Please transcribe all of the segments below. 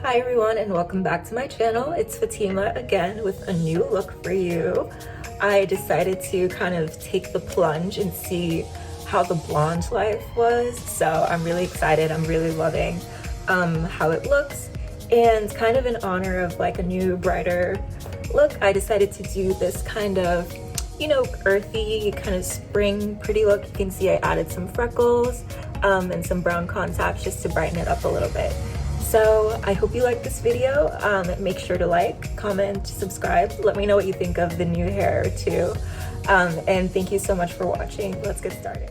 Hi everyone and welcome back to my channel. It's Fatima again with a new look for you. I decided to kind of take the plunge and see how the blonde life was. So I'm really excited. I'm really loving how it looks. And kind of in honor of like a new brighter look, I decided to do this kind of, you know, earthy kind of spring pretty look. You can see I added some freckles and some brown contacts just to brighten it up a little bit. So I hope you like this video. Make sure to like, comment, subscribe. Let me know what you think of the new hair too. And thank you so much for watching. Let's get started.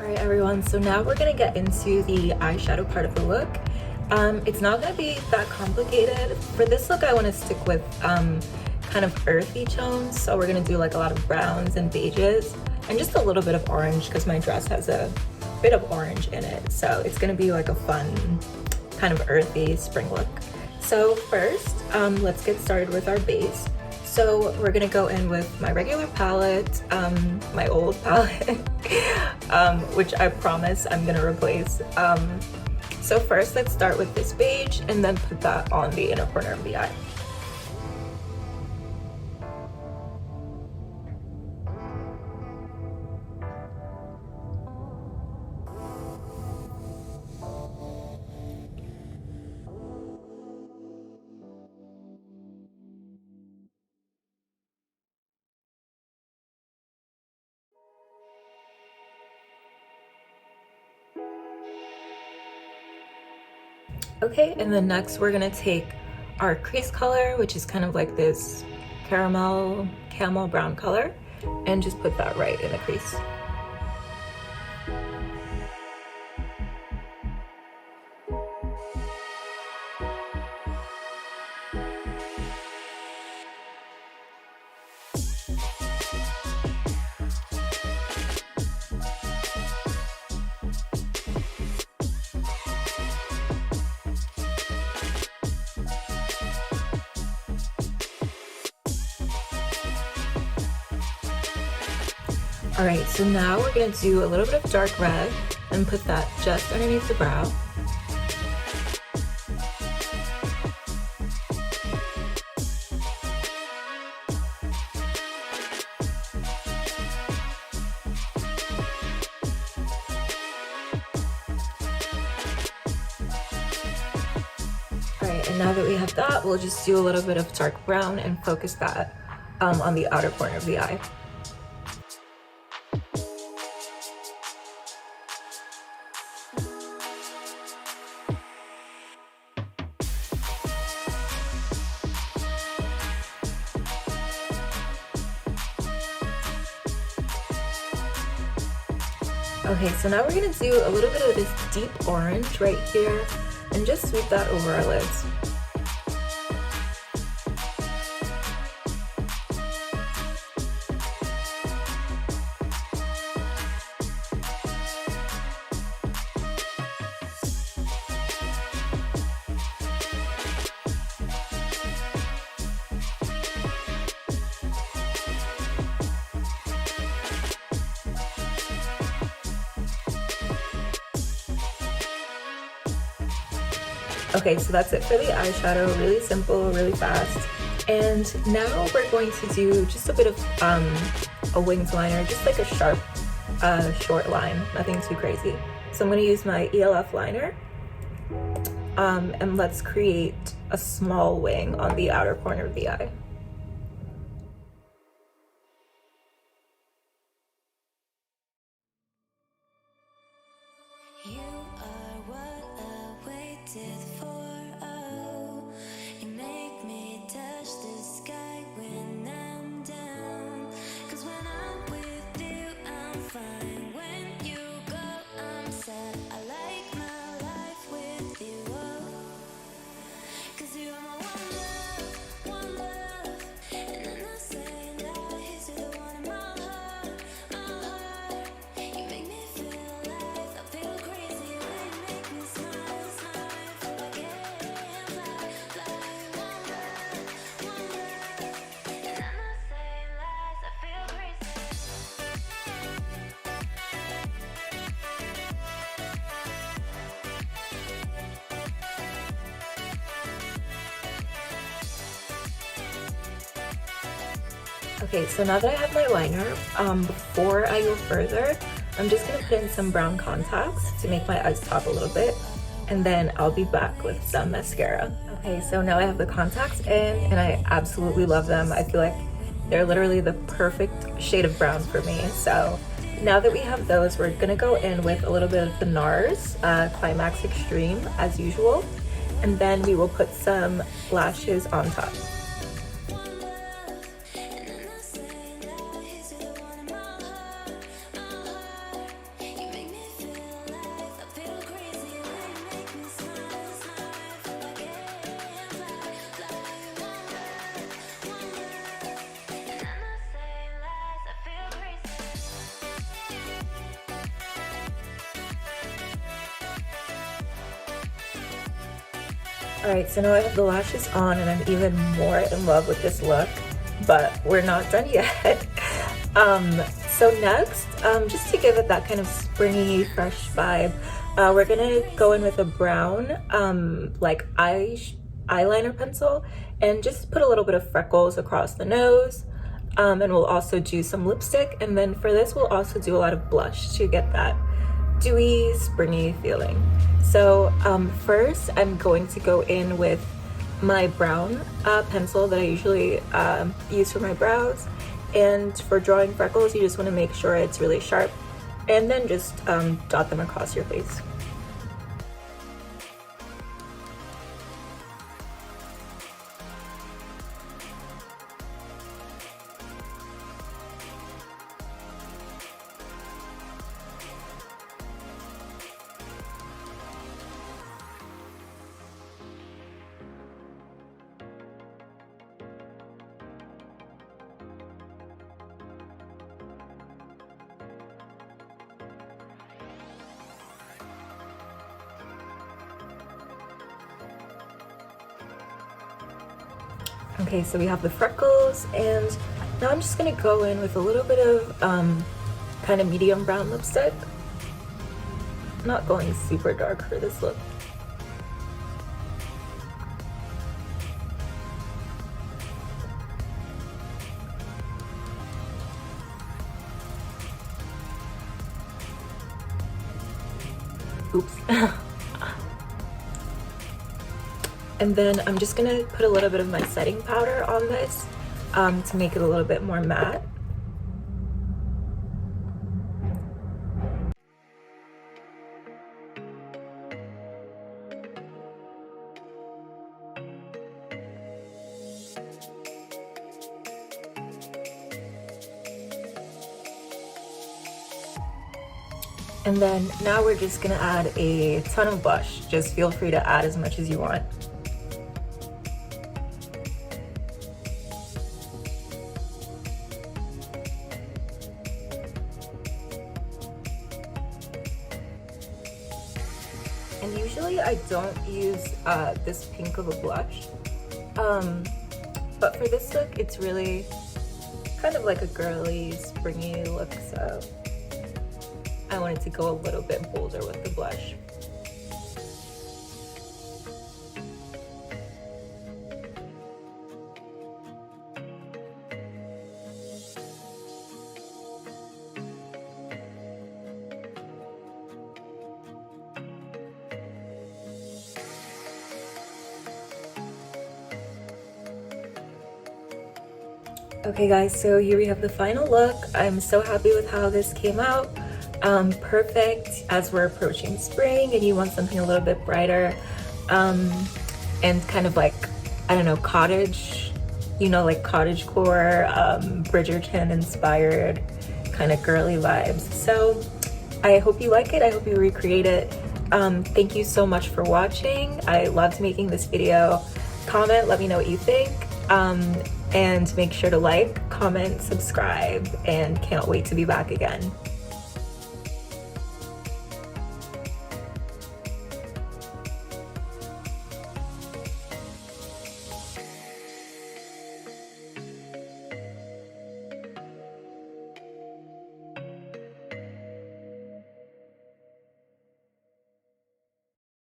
Alright everyone, so now we're gonna get into the eyeshadow part of the look. It's not gonna be that complicated. For this look I want to stick with kind of earthy tones, so we're gonna do like a lot of browns and beiges and just a little bit of orange because my dress has a bit of orange in it, so it's gonna be like a fun kind of earthy spring look. So first, let's get started with our base. So we're gonna go in with my regular palette, my old palette, which I promise I'm gonna replace. So first, let's start with this beige and then put that on the inner corner of the eye. Okay, and then next we're gonna take our crease color, which is kind of like this camel brown color, and just put that right in the crease. Alright, so now we're going to do a little bit of dark red and put that just underneath the brow. Alright, and now that we have that, we'll just do a little bit of dark brown and focus that on the outer corner of the eye. Okay, so now we're gonna do a little bit of this deep orange right here and just sweep that over our lids. Okay, so that's it for the eyeshadow. Really simple, really fast. And now we're going to do just a bit of a winged liner, just like a sharp, short line, nothing too crazy. So I'm going to use my e.l.f. liner, and let's create a small wing on the outer corner of the eye. Okay, so now that I have my liner, before I go further, I'm just going to put in some brown contacts to make my eyes pop a little bit, and then I'll be back with some mascara. Okay, so now I have the contacts in, and I absolutely love them. I feel like they're literally the perfect shade of brown for me. So now that we have those, we're going to go in with a little bit of the NARS Climax Extreme, as usual, and then we will put some lashes on top. Alright, so now I have the lashes on and I'm even more in love with this look, but we're not done yet. So next, just to give it that kind of springy, fresh vibe, we're gonna go in with a brown, like eyeliner pencil and just put a little bit of freckles across the nose. And we'll also do some lipstick, and then for this we'll also do a lot of blush to get that dewy, springy feeling. So first I'm going to go in with my brown pencil that I usually use for my brows, and for drawing freckles you just want to make sure it's really sharp, and then just dot them across your face. Okay, so we have the freckles, and now I'm just gonna go in with a little bit of kind of medium brown lipstick. I'm not going super dark for this look. Oops. And then I'm just gonna put a little bit of my setting powder on this to make it a little bit more matte. And then now we're just gonna add a ton of blush. Just feel free to add as much as you want. And usually I don't use this pink of a blush, but for this look it's really kind of like a girly, springy look, so I wanted to go a little bit bolder with the blush. Okay guys, so here we have the final look. I'm so happy with how this came out. Perfect as we're approaching spring and you want something a little bit brighter and kind of like, I don't know, cottage, you know, like cottagecore, Bridgerton inspired kind of girly vibes. So I hope you like it. I hope you recreate it. Thank you so much for watching. I loved making this video. Comment, let me know what you think. And make sure to like, comment, subscribe, and can't wait to be back again.